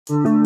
Mesdames,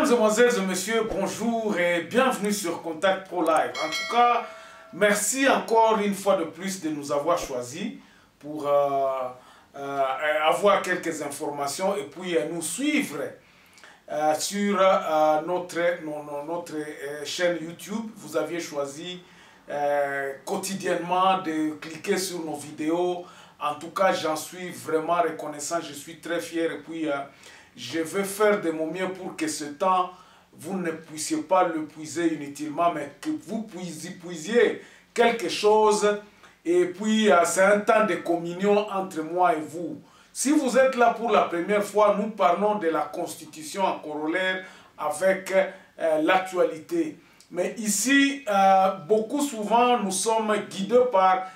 Mesdemoiselles et Messieurs, bonjour et bienvenue sur Contact Pro Live. En tout cas, merci encore une fois de plus de nous avoir choisis pour avoir quelques informations et puis nous suivre sur notre chaîne YouTube. Vous aviez choisi quotidiennement de cliquer sur nos vidéos. En tout cas, j'en suis vraiment reconnaissant, je suis très fier et puis je vais faire de mon mieux pour que ce temps, vous ne puissiez pas le puiser inutilement, mais que vous puisiez quelque chose. Et puis, c'est un temps de communion entre moi et vous. Si vous êtes là pour la première fois, nous parlons de la Constitution en corollaire avec l'actualité. Mais ici, beaucoup souvent, nous sommes guidés par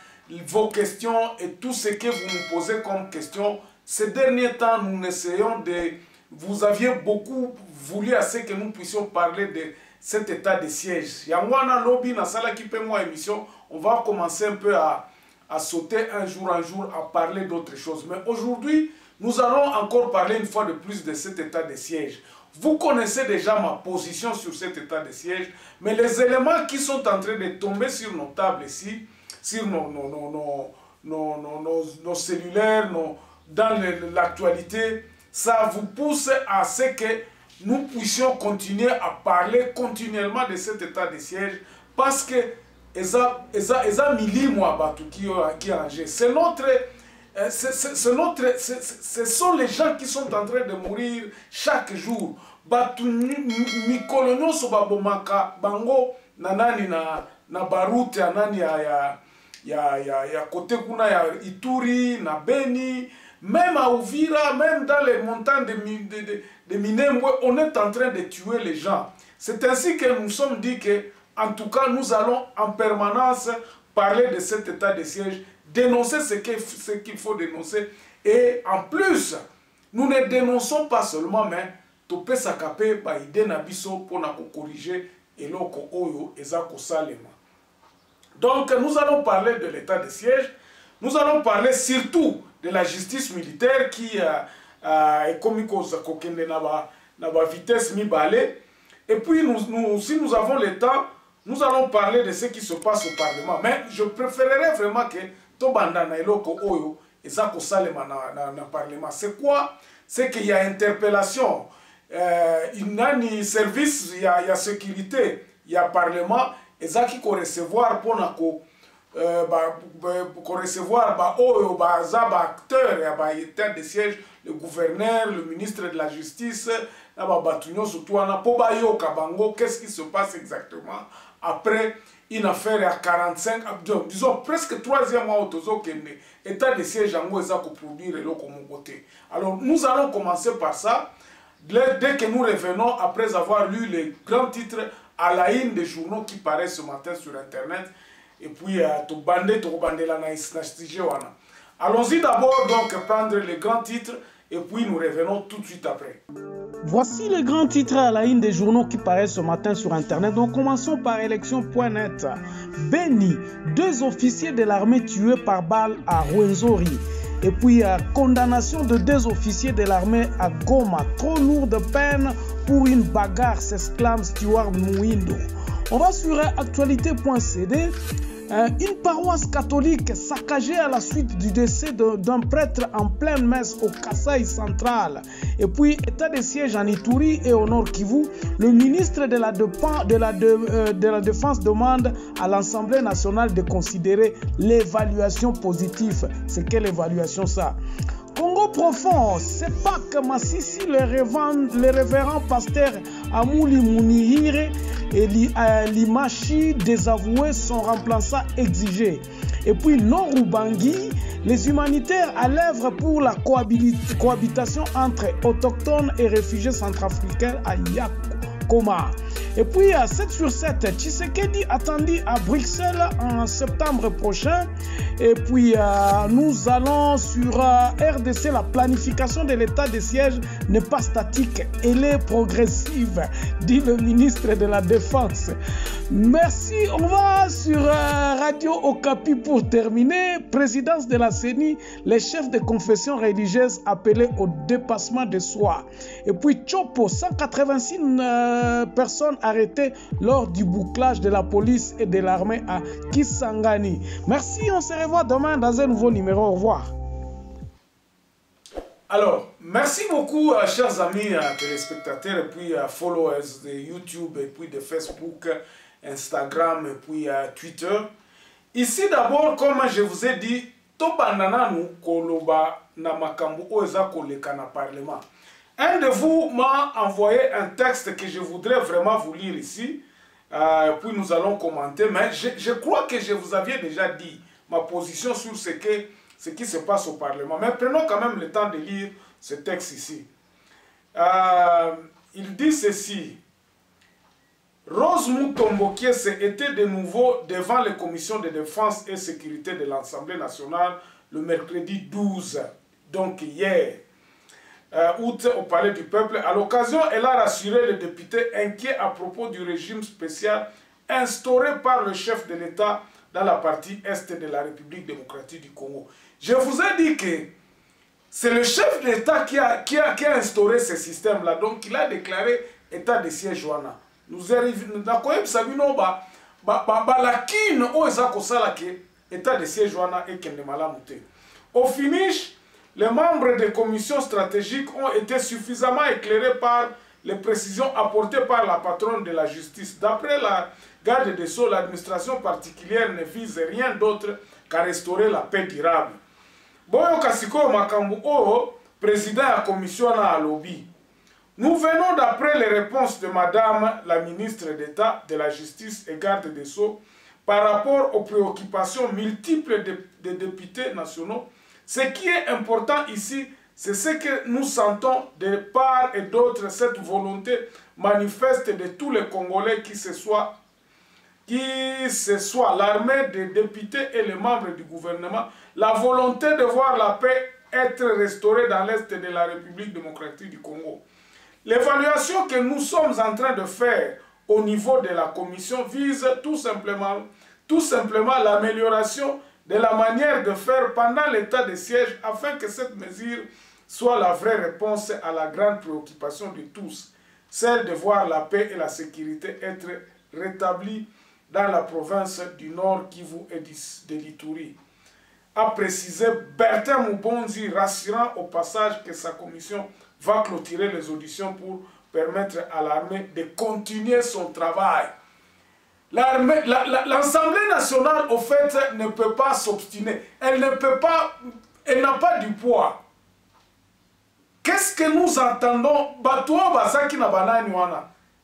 vos questions et tout ce que vous nous posez comme questions. Ces derniers temps, nous essayons de... Vous aviez beaucoup voulu à ce que nous puissions parler de cet état de siège. Yangwana Lobby, na sala qui paie moi émission, on va commencer un peu à sauter un jour à parler d'autres choses. Mais aujourd'hui, nous allons encore parler une fois de plus de cet état de siège. Vous connaissez déjà ma position sur cet état de siège, mais les éléments qui sont en train de tomber sur nos tables ici, sur nos cellulaires, dans l'actualité, ça vous pousse à ce que nous puissions continuer à parler continuellement de cet état de siège parce que ce sont les gens qui sont en train de mourir chaque jour. Mikolonyo sobabomaka bango nanani na barute anani ya côté kuna ya Ituri na Beni. Même à Ouvira, même dans les montagnes de Minembwe, on est en train de tuer les gens. C'est ainsi que nous sommes dit que, en tout cas, nous allons en permanence parler de cet état de siège, dénoncer ce qu'il faut dénoncer. Et en plus, nous ne dénonçons pas seulement, mais topé sakapé ba ide na biso pour corriger et loko oyo ezako salema. Donc, nous allons parler de l'état de siège. Nous allons parler surtout de la justice militaire qui est comme na vitesse mi-balé. Et puis, si nous avons le temps, nous allons parler de ce qui se passe au Parlement. Mais je préférerais vraiment que Tobanda na eloko oyo ezako salema na Parlement. C'est quoi? C'est qu'il y a interpellation. Il y a un service, il y a sécurité, il y a Parlement. Ezaki ko recevoir pour nako recevoir acteurs et état de siège, le gouverneur, le ministre de la justice, qu'est-ce qui se passe exactement après une affaire à 45, disons presque 3e mois au état de siège en produire le côté. Alors nous allons commencer par ça. Dès que nous revenons, après avoir lu les grands titres à la une des journaux qui paraissent ce matin sur Internet, et puis allons-y d'abord donc prendre les grands titres et puis nous revenons tout de suite après. Voici les grands titres à la une des journaux qui paraissent ce matin sur Internet. Donc commençons par élection.net. Beni, 2 officiers de l'armée tués par balle à Rwenzori. Et puis condamnation de 2 officiers de l'armée à Goma. Trop lourde peine pour une bagarre, s'exclame Stewart Mouindo. On va sur actualité.cd. Une paroisse catholique saccagée à la suite du décès d'un prêtre en pleine messe au Kasaï central. Et puis, état de siège en Ituri et au Nord Kivu, le ministre de la Défense demande à l'Assemblée nationale de considérer l'évaluation positive. C'est quelle évaluation ça? Congo profond, c'est pas que Massissi, le révérend pasteur Amouli Mounihire et Limachi désavoué son remplaçant exigé. Et puis Norubangi, les humanitaires à l'œuvre pour la cohabitation entre autochtones et réfugiés centrafricains à Yakoma. Et puis à 7 sur 7, Tshisekedi attendu à Bruxelles en septembre prochain. Et puis nous allons sur RDC, la planification de l'état de siège n'est pas statique, elle est progressive, dit le ministre de la Défense. Merci, on va sur Radio Okapi pour terminer. Présidence de la CENI, les chefs de confession religieuse appelés au dépassement de soi. Et puis Chopo, 186 personnes arrêtées lors du bouclage de la police et de l'armée à Kisangani. Merci, on se revoit demain dans un nouveau numéro. Au revoir. Alors, merci beaucoup, chers amis téléspectateurs et puis followers de YouTube et puis de Facebook, Instagram et puis Twitter. Ici d'abord, comme je vous ai dit, Tobanana nous koloba na makambu oza koleka na parlement. Un de vous m'a envoyé un texte que je voudrais vraiment vous lire ici. Puis nous allons commenter. Mais je crois que je vous avais déjà dit ma position sur ce qui se passe au Parlement. Mais prenons quand même le temps de lire ce texte ici. Il dit ceci. Rose Mutombo Kiese était de nouveau devant les commissions de défense et sécurité de l'Assemblée nationale le mercredi 12, donc hier, août, au Palais du Peuple. À l'occasion, elle a rassuré les députés inquiets à propos du régime spécial instauré par le chef de l'État dans la partie est de la République démocratique du Congo. Je vous ai dit que c'est le chef de l'État qui a instauré ce système-là. Donc, il a déclaré état de siège wana. Nous arrivons, état de siège wana et au finish, les membres des commissions stratégiques ont été suffisamment éclairés par les précisions apportées par la patronne de la justice. D'après la garde des Sceaux, l'administration particulière ne vise rien d'autre qu'à restaurer la paix durable. Boyo Kasiko Makambu O, président de la commission à lobby. Nous venons d'après les réponses de Madame la ministre d'État de la Justice et garde des Sceaux par rapport aux préoccupations multiples des députés nationaux. Ce qui est important ici, c'est ce que nous sentons de part et d'autre, cette volonté manifeste de tous les Congolais, qui ce soit l'armée des députés et les membres du gouvernement, la volonté de voir la paix être restaurée dans l'Est de la République démocratique du Congo. L'évaluation que nous sommes en train de faire au niveau de la commission vise tout simplement l'amélioration de la manière de faire pendant l'état de siège afin que cette mesure soit la vraie réponse à la grande préoccupation de tous, celle de voir la paix et la sécurité être rétablies dans la province du Nord Kivu et de l'Ituri. A précisé Bertin Mubonzi, rassurant au passage que sa commission va clôturer les auditions pour permettre à l'armée de continuer son travail. L'Assemblée nationale, au fait, ne peut pas s'obstiner. Elle n'a pas du poids. Qu'est-ce que nous entendons?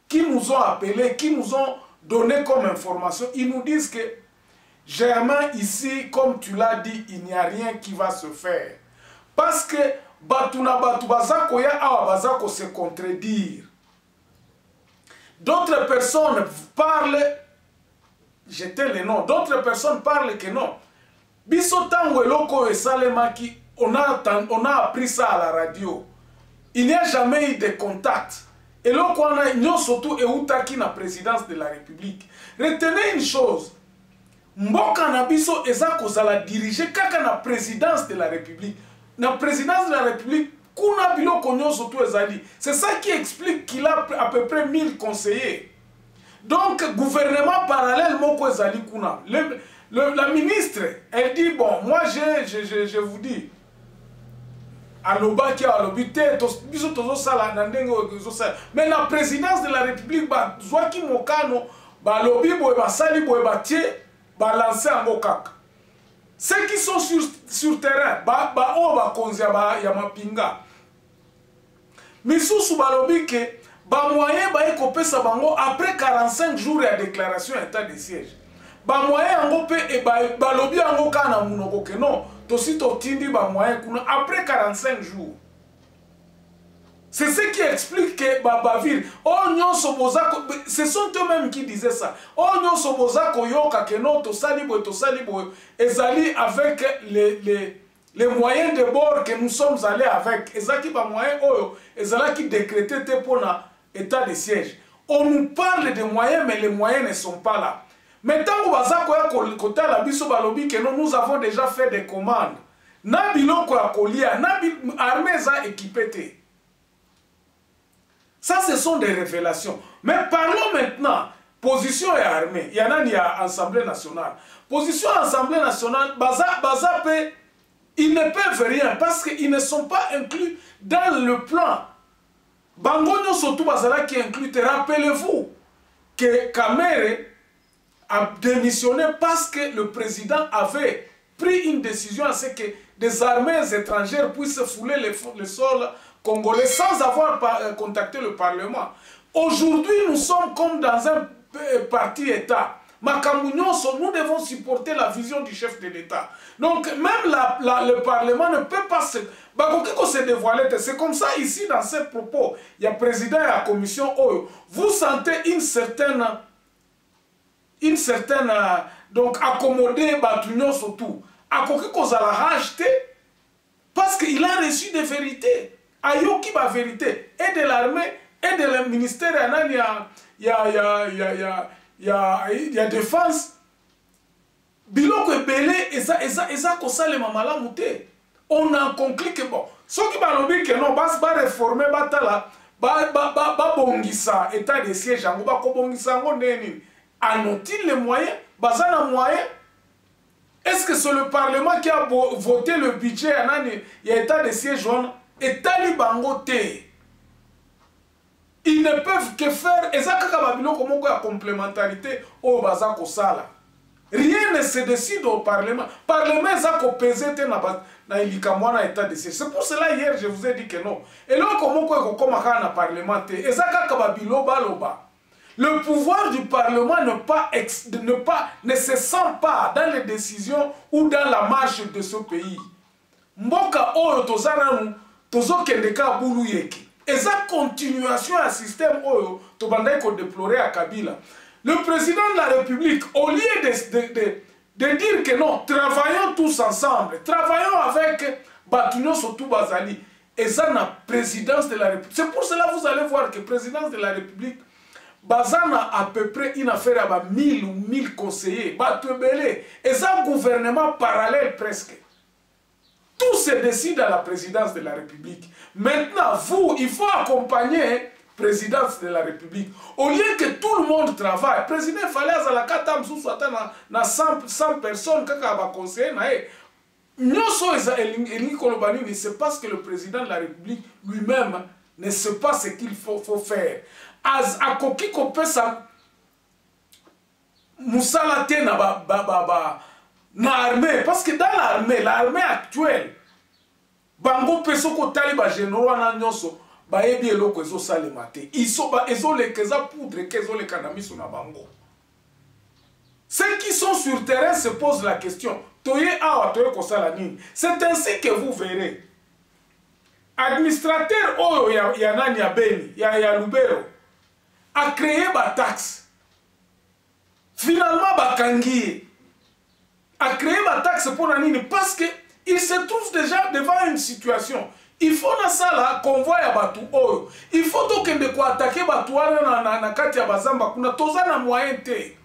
Qui nous ont appelés, qui nous ont donné comme information, ils nous disent que Germain, ici, comme tu l'as dit, il n'y a rien qui va se faire. Parce que se contredire. D'autres personnes parlent, jetez les noms, d'autres personnes parlent que non. On a appris ça à la radio. Il n'y a jamais eu de contact. Et là, on a surtout Eutaki na présidence de la République. Retenez une chose. Mboka na biso eza kozala diriger kaka na présidence de la République. Na présidence de la République, kuna biloko nyonso to ezali. C'est ça qui explique qu'il a à peu près 1000 conseillers. Donc, gouvernement parallèle moko ezali kuna. La ministre, elle dit, bon, moi je vous dis, mais la présidence de la République, ceux qui sont sur terrain, après 45 jours de déclaration d'état de siège. Après 45 jours. C'est ce qui explique que Babavir, ce sont eux-mêmes qui disaient ça. Ezali avec les moyens de bord que nous sommes allés avec. Ezaki ba moyens ezala qui décrétaient pour l'état de siège. On nous parle de moyens, mais les moyens ne sont pas là. Maintenant, nous avons déjà fait des commandes. Ça, ce sont des révélations. Mais parlons maintenant. Position et armée. Il y en a une Assemblée nationale. Position et Assemblée nationale, ils ne peuvent rien parce qu'ils ne sont pas inclus dans le plan. Bangonyo surtout Bazala qui est inclus. Rappelez-vous que Kamere a démissionné parce que le président avait pris une décision à ce que des armées étrangères puissent fouler le sol congolais sans avoir contacté le Parlement. Aujourd'hui, nous sommes comme dans un parti-État. Nous devons supporter la vision du chef de l'État. Donc, même le Parlement ne peut pas se dévoiler. C'est comme ça, ici, dans ces propos, il y a le président et la commission. Vous sentez une certaine donc, accommodée, Batunion surtout. À quoi qu'on a racheté, parce qu'il a reçu des vérités. Ayoki ba vérité. Et de l'armée, et de le ministère, il y a défense. Biloko ebele, eza kosale mamala mouté. On a conclu que bon, ceux qui va lobby que non, bas réformer, batala, bongisa, état de siège, ba bongisa, a-t-il les moyens? Bazana moyens? Est-ce que c'est le Parlement qui a voté le budget? Il y a état de siège, état libangoté. Ils ne peuvent que faire, et ça, comment la complémentarité au bazako sala. Rien ne se décide au Parlement. Parlement, ça qu'on pesait dans l'état de siège. C'est pour cela, hier, je vous ai dit que non. Et là, comment on Parlement, et ça, le pouvoir du Parlement ne se sent pas dans les décisions ou dans la marche de ce pays. Mboka oyo tozana tozo kendeka bulu yeki. Et ça continuation à système oyo tobandai ko déplorer à Kabila. Le président de la République, au lieu de dire que non, travaillons tous ensemble, travaillons avec Batunyo Sotou Bazali, et ça la présidence de la République. C'est pour cela que vous allez voir que la présidence de la République, Bazana à peu près une affaire à 1000 ou 1000 conseillers, Batubele, et ça un gouvernement parallèle presque. Tout se décide à la présidence de la République. Maintenant, vous, il faut accompagner la présidence de la République. Au lieu que tout le monde travaille, le président il fallait à la 4 100 personnes qui va conseiller. C'est parce que le président de la République lui-même ne sait pas ce qu'il faut faire. À koki kopé ça, Moussala te na armée, parce que dans l'armée actuelle, bango peso ko taliba généraux na nyonso ba yebi eloko ezo salemate. Ils les keza poudre kezo les kanamiso na bango. Ceux qui sont sur terrain se posent la question. Toye awa toye ko sala nini. C'est ainsi que vous verrez. Administrateur oyo ya nani ya Beni, ya Lubero a créé ba taxe. Finalement ba kangiye a créé ma taxe pour la ligne parce qu'il se trouve déjà devant une situation. Il faut na sala convoi ya batu oyo. Il faut donc de quoi attaquer batu na kati ya bazamba kuna toza na moyen te.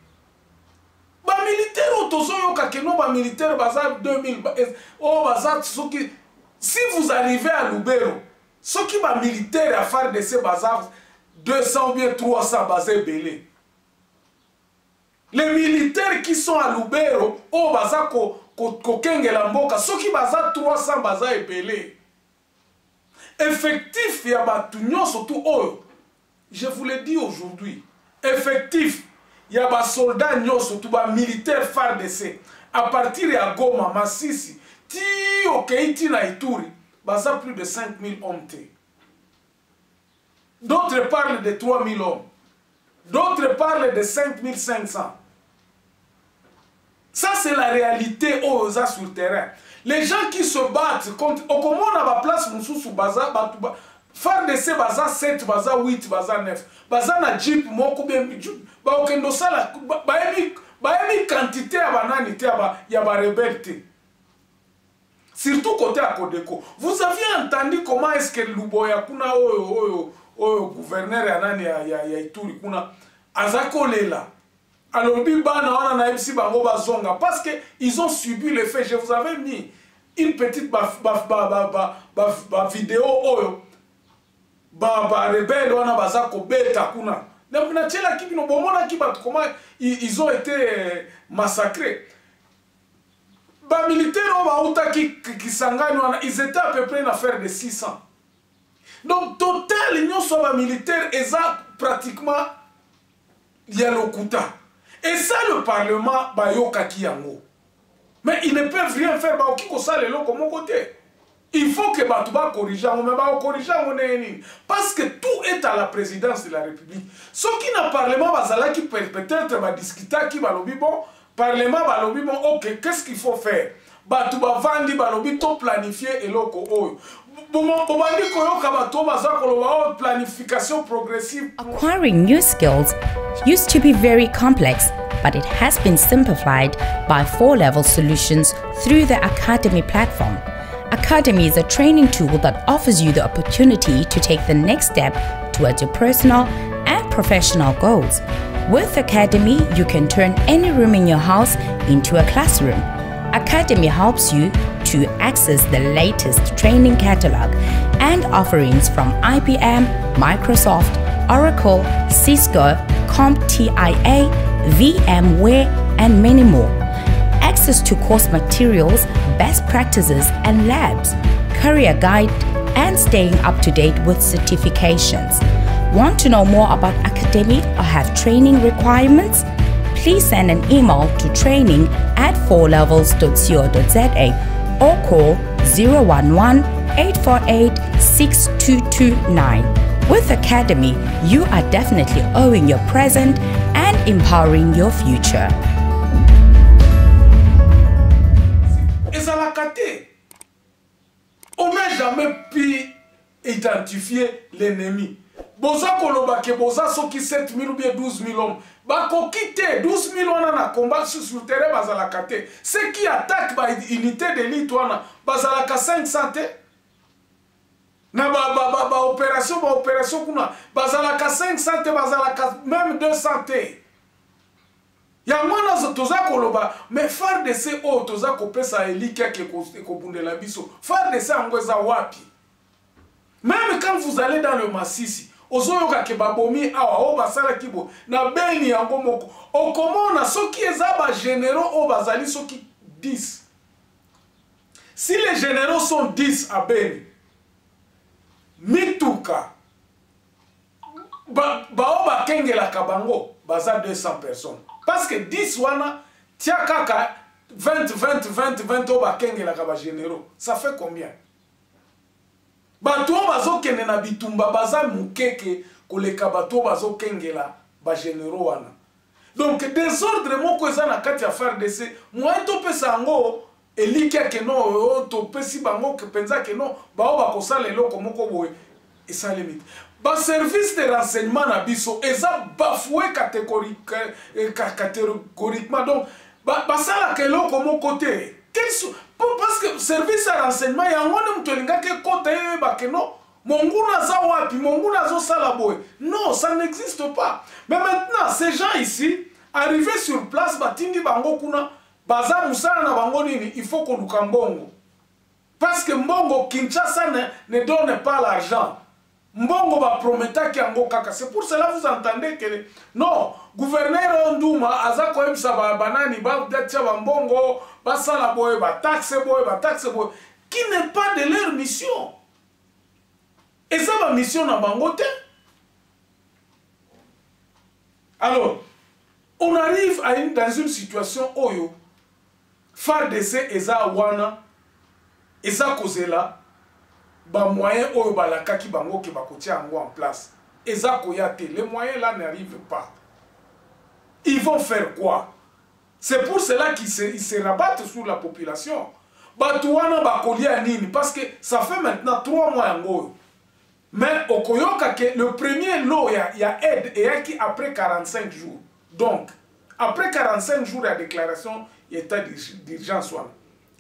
Ba militaire o tozo yo kakeno ba militaire baza 2000 o baza soki si vous arrivez à Lubero, ceux qui ba militaire à faire de ces bazar 200 ou bien 300 bazar belé. Les militaires qui sont à Lubero, oh baza kokenge la mboka, ceux qui baza 300 baza epelé. Effectif ya batunyo surtout oh, je vous le dis aujourd'hui, effectif ya ba soldats nyo surtout ba militaires FARDC à partir ya Goma, Masisi, ti Okeiti na Ituri, baza plus de 5000 hommes. D'autres parlent de 3000 hommes. D'autres parlent de 5500. Ça, c'est la réalité aux sur le terrain. Les gens qui se battent contre... Comment on a la place sous Baza, FARDC baza 7 baza 8 baza 9 baza na jeep moko bien ba okendo sala baemi quantité ya banani te ya ba rebelle te. Surtout côté à Kodeko. Vous aviez entendu comment est-ce que Luboya kuna gouverneur ya nani ya Ituri kuna azako lela. Alors bana wana na ebisi bango bazonga parce que ils ont subi le fait. Je vous avais mis une petite vidéo oyo rebelle wana bazako beta kuna. Na tchela ki bino bomona ki bat comment ils ont été massacrés. Ba militaires qui sangani wana ils étaient à peu près une affaire de 600. Donc total l'union soit ba militaire eza pratiquement ya lokuta. Et ça le parlement ba yoka ki yango. Mais ils ne peuvent rien faire ba okiko sale lo comme côté. Il faut que Batouba corrige, parce que tout est à la présidence de la République. Ce qui n'a parlement, qui peut-être va discuter, qui va lobby bon, parlement va lobby bon, ok, qu'est-ce qu'il faut faire? Batouba vandi va lobby tout planifier et loko. Planification progressive. Acquiring new skills used to be very complex, but it has been simplified by 4-level solutions through the Academy platform. Academy is a training tool that offers you the opportunity to take the next step towards your personal and professional goals. With Academy, you can turn any room in your house into a classroom. Academy helps you to access the latest training catalog and offerings from IBM, Microsoft, Oracle, Cisco, CompTIA, VMware, and many more. Access to course materials, best practices and labs, career guide, and staying up to date with certifications. Want to know more about Academy or have training requirements? Please send an email to training@4levels.co.za or call 011-848-6229. With Academy, you are definitely owning your present and empowering your future. On n'a jamais pu identifier l'ennemi. Boza koloba ke boza soki 7 000 ou bien 12 000 hommes. Bako kite 12 000 wana na combat sur le terrain bazalaka te. Ceux qui attaquent ba unité d'élite wana bazalaka 500 te. Na opération kuna bazalaka 500 te bazalaka même 200 te. Ya mwana toza koloba mais FARDC o toza kopesa elika ke kobundela biso. FARDC angweza wapi? Même quand vous allez dans le Massissi, ozoyoka ke babomi awa o basala kibo na beni yango moko. Okomona soki eza ba généraux o bazali soki 10. Si les généraux sont 10 à Beni, mituka ba kengela kabango baza 200 personnes. Parce que 10 wana tia kaka 20 o ba kengela kaba généraux. Ça fait combien? Bato bazo kende na bitumba baza mukeke koleka bato bazo kengela ba généraux wana. Donc désordre moko eza na kati ya FARDC, moi to pesa ngo elika ke no to pesi bango ke penza ke no ba kosala eloko moko boye esa limite. Ba service de renseignement na biso eza bafoué catégoriquement. Donc ba sala ke eloko moko te. Parce que service de renseignement ya ngone mtolinga ke kote ba ke no monguna za wapi monguna zo sala boye. Non, ça n'existe pas. Mais maintenant ces gens ici arrivés sur place batindi bango kuna baza musala na bango nini, il faut qu'on mbongo. Parce que mbongo Kinshasa ne donne pas l'argent. Mbongo ba prometa ki ango kaka. C'est pour cela vous entendez que non, gouverneur Onduma azako emsa ba banani ba datia ba mbongo ba sala boye ba taxe boye qui n'est pas de leur mission. Et ça va mission na bango te. Alors, on arrive dans une situation oyo FARDC eza wana eza kozela ba moyens oyo balakaki bango ke bakotia yango en place. Eza koya te, les moyens là n'arrivent pas. Ils vont faire quoi? C'est pour cela qu'ils se rabattent sur la population. Bato wana bakolia nini parce que ça fait maintenant 3 mois yango. Mais okoyoka que le premier lot il y a aide et qui après 45 jours. Donc après 45 jours de la déclaration état d'urgence.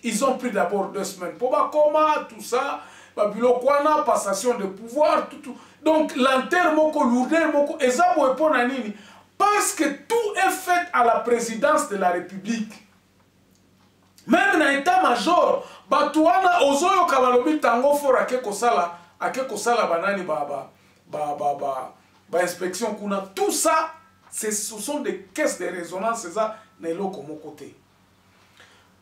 Ils ont pris d'abord 2 semaines pour Bakoma, tout ça, Babilokwana, passation de pouvoir, tout. Donc l'enterre moko, lourdeur moko, ezabo eponanini. Parce que tout est fait à la présidence de la République. Même dans l'état-major, Batouana, Ozoyo Kabalobi Tango for ake kosala banani inspection kuna. Tout ça, ce sont des caisses de résonance, c'est ça, Nelo comme côté.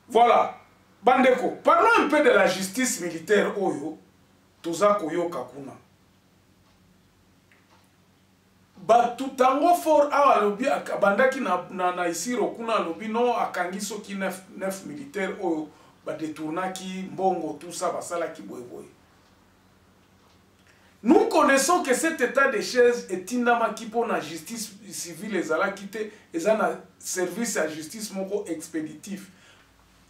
Voilà. Bandeko, parlons un peu de la justice militaire Oyo, Toza Koyo Kakuna. Batutango for awa lobi bandaki na isiro kuna lobi no akangiso ki 9 militaires Oyo ba détournaki mbongo tout ça basala ki boyeboy. Nous connaissons que cet état de chaise est indamaki pour la justice civile ezala kite ezana service à justice moko expéditif.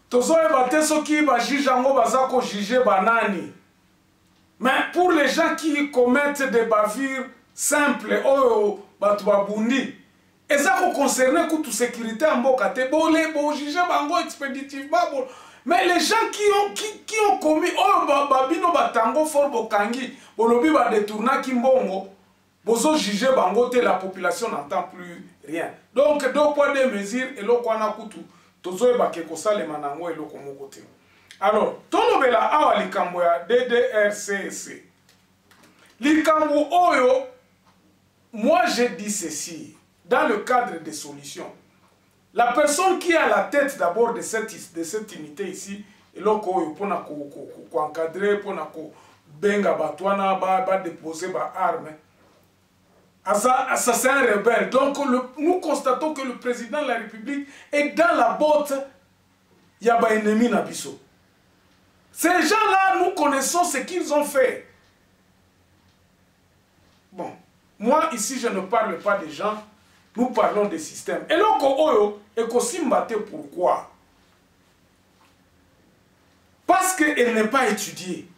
Tozoe bate soki ba juge ango bazako juger banani. Mais pour les gens qui commettent des bavures simples, oh batubabundi, ezako concerné toute sécurité en bokate, bo juger bango expéditivement. Mais les gens qui ont commis oh babino batango for bokangi, bolobi ba détourna kimbongo, bozo juger bango te la population n'entend plus rien. Donc 2 poids 2 mesures et lo kwana kutu. Alors, tolobela awa likambo ya DDRCC. Likambo oyo, moi j'ai dit ceci, dans le cadre des solutions. La personne qui est à la tête d'abord de cette unité ici, et loko oyo pona ko encadrer, pona ko benga batwana ba déposer ba armes. C'est un rebelle. Donc nous constatons que le président de la République est dans la botte. Il y a un ennemi Nabiso. Ces gens-là, nous connaissons ce qu'ils ont fait. Bon, moi ici je ne parle pas des gens, nous parlons des systèmes. Et donc, Oyo, Ekosimbate, pourquoi? Parce qu'elle n'est pas étudiée.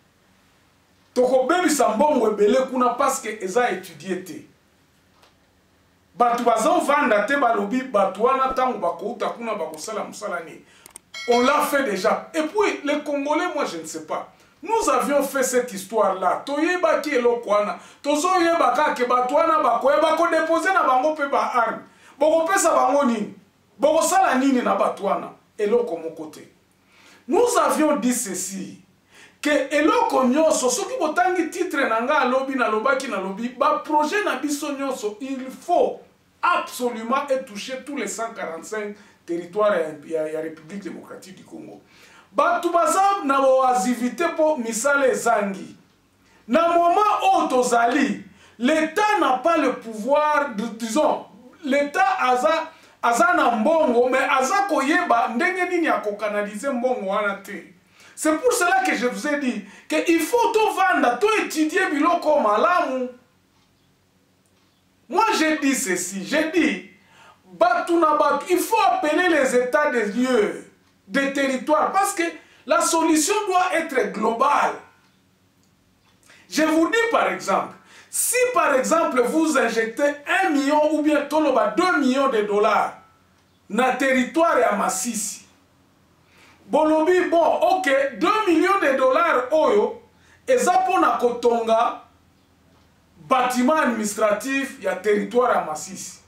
Toko Bebi Sambongo Ebele Kuna parce qu'elle a étudié. Batu bazon vanda te balobi batuana tango bakouta kuna bakosala musalani. On l'a fait déjà. Et puis les Congolais, moi je ne sais pas. Nous avions fait cette histoire-là. Toyeba ki elokwana. Tozo yeba ka ke batuana bakoye bako déposer na bango pe ba arme. Boko pesa bango nini. Boko sala nini na batuana. Eloko mon côté. Nous avions dit ceci. Que eloko nyonso soki botangi titre nanga alobi na lobaki na lobi ba projet na biso nyonso il faut absolument toucher tous les 145 territoires de la République démocratique du Congo. Batu baza na boazivité pour misale zangi. Na moment où tozali, l'État n'a pas le pouvoir, disons, l'État aza na mbongo, mais aza koyeba ndenge nini ya kokanaliser mbongo wana te. C'est pour cela que je vous ai dit qu'il faut tout vendre, tout étudier biloko malamu. Moi j'ai dit ceci, j'ai dit, il faut appeler les états des lieux, des territoires, parce que la solution doit être globale. Je vous dis par exemple, si par exemple vous injectez 1 million ou bien 2 millions de dollars dans le territoire à Massissi, Bolobi, bon, ok, 2 millions de dollars, oyo, et ça pour na kotonga, bâtiment administratif, il y a territoire à Massissi.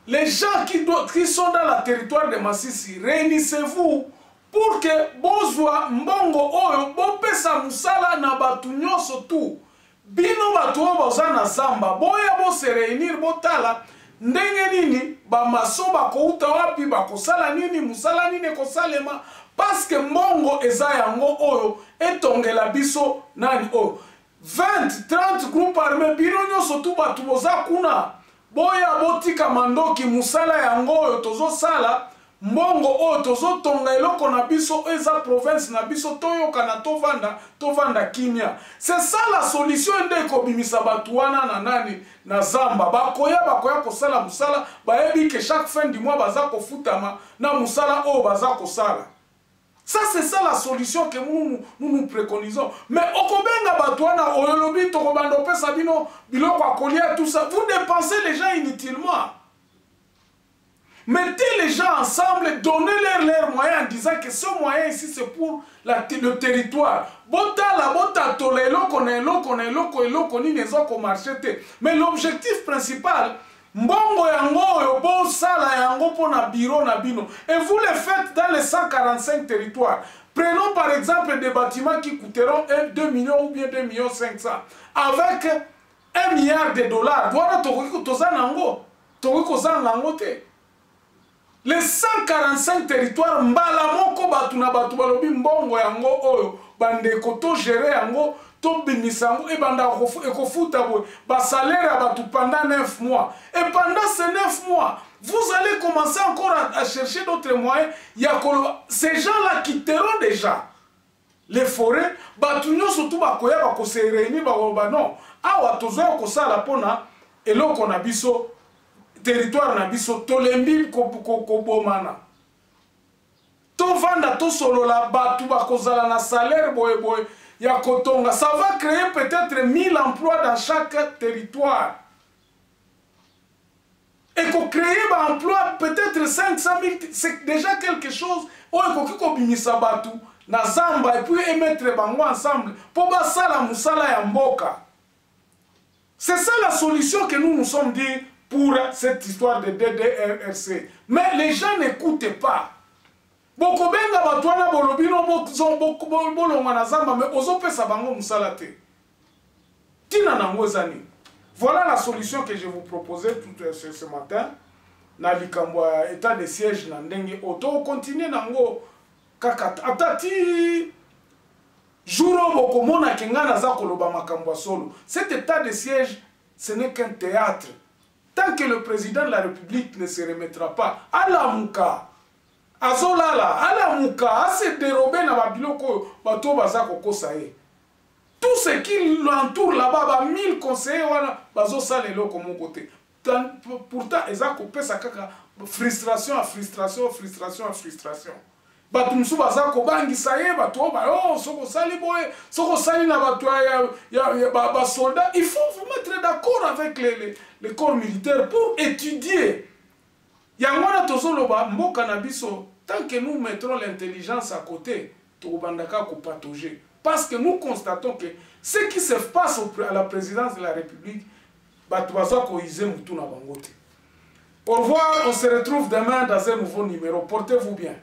Les gens qui sont dans le territoire de Massissi, réunissez-vous pour que bozwa mbongo oyo, bopesa musala na batu nyonso tu. Bino batu boza na zamba, boya bo se réunir botala, ndenge nini, ba maso bakouta wapi, bakosala nini, musala nini kosalema, parce que mbongo eza yango oyo, etongela biso nani oyo. 20, 30 groupes armés, bino nyonso tu batu boza kuna, boya botika mandoki musala yango oyo tozo sala, mbongo oyo tozo tonga eloko na biso eza province na biso toyoka na tovanda kimia. C'est ça la solution ndeko bimisa batu wana na nani na zamba. Bakoya kosala musala, bayebi ke chaque fin du mois baza kofutama na musala oyo baza kosala. Ça, c'est ça la solution que nous préconisons. Mais okobenga batouana, oyolobi, tokobandope sabino, biloko akolia, tout ça, vous dépensez les gens inutilement. Mettez les gens ensemble, donnez-leur leurs moyens en disant que ce moyen ici, c'est pour le territoire. Mais l'objectif principal, mbongo yango yobo sala yango pona bureau na bino. Et vous le faites dans les 145 territoires. Prenons par exemple des bâtiments qui coûteront 2 millions ou bien 2 millions 500 avec 1 milliard de dollars. Voilà tokoki tozanango, tokoki kozanango te. Les 145 territoires, mbala moko batu na batu balobi mbongo yango oyo bande koto gérer yango to bimisa yango et banda ekofuta boy ba salaire à batu pendant 9 mois. Et pendant ces 9 mois, vous allez commencer encore à chercher d'autres moyens. Ces gens-là quitteront déjà les forêts, batu nyo surtout bakoya bako se réunir ba non. Awa tozoya ko sala pona eloko na biso territoire na biso tolembi ko bomana to vanda to solo la batu bakozala na salaire boye ya kotonga. Ça va créer peut-être 1000 emplois dans chaque territoire et ko créer ba emploi peut-être 500 000. C'est déjà quelque chose oyo koki ko bimisa batu na zamba et puis mettre bango ensemble pour basala musala ya mboka. C'est ça la solution que nous nous sommes dit pour cette histoire de DDRC. Mais les gens n'écoutent pas. Bokobenga batwana bolobino bolonga na zamba mais ozope sabango musalate. Tina nangozani. Voilà la solution que je vous proposais tout ce matin. Na likambo état de siège na ndenge auto continuer nango kaka atati jouro bokomona kengana za koloba makambo solo. Cet état de siège, ce n'est qu'un théâtre. Tant que le président de la République ne se remettra pas à la mouka, à Zolala, à la mouka, à se dérober dans la biloko, bato bazako kosaye. Tout ce qui l'entoure là-bas, 1000 conseillers, bazo sale lo comme mon côté. Pourtant, ezako pesa kaka frustration à frustration, frustration à frustration. Bato musu bazako bangi saye, bato ba oh soko sali boye, soko sali na bato ya soldats. Il faut vous mettre d'accord avec les corps militaires pour étudier. Yangwana tozoloba mboka na biso, tant que nous mettrons l'intelligence à côté, tokobandaka ko patauger. Parce que nous constatons que ce qui se passe à la présidence de la République, bato bazako ize mutu na bangote. Au revoir, on se retrouve demain dans un nouveau numéro. Portez-vous bien.